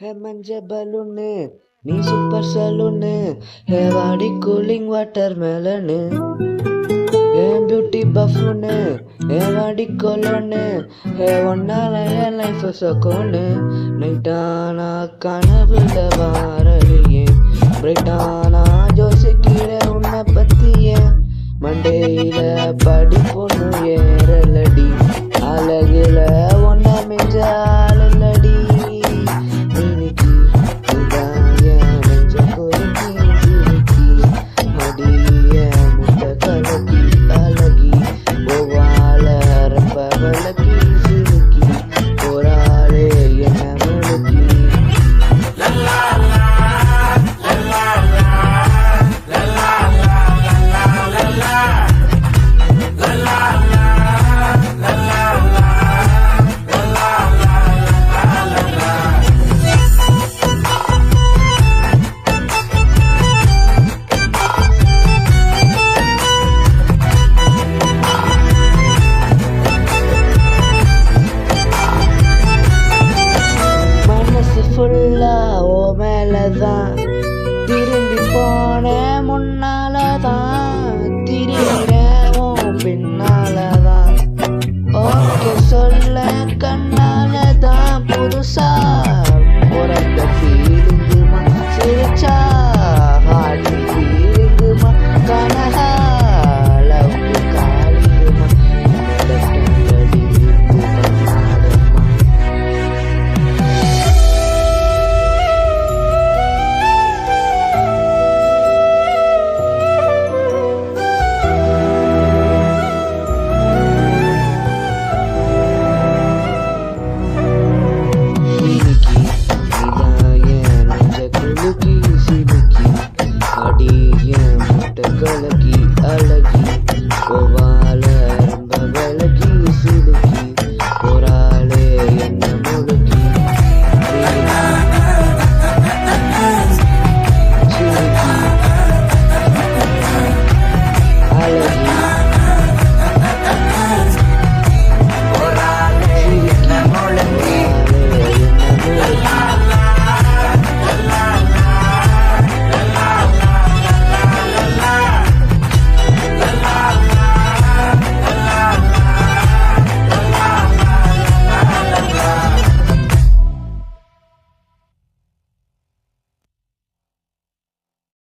ஹே மஞ்ச பலூனு நீ super saloon, ஹே வாடி கூலிங் வாட்டர் மெலனு, ஹே பியூட்டி பஃபூனு, ஹே வாடி கொலோனு, ஹே ஒன்னால என் லைஃப் சொக்கோனு. நைட்டானா கனவுல வாரலையே, பிரைட்டானா ஜோசிக்கிற உன்னை பத்தியே, மண்டையில படி பொண்ணு ஏறலடி, அழகுல ஒன்ன மிஞ்ச ஆளலடி. ஃபுல்லா ஓ மேலதான்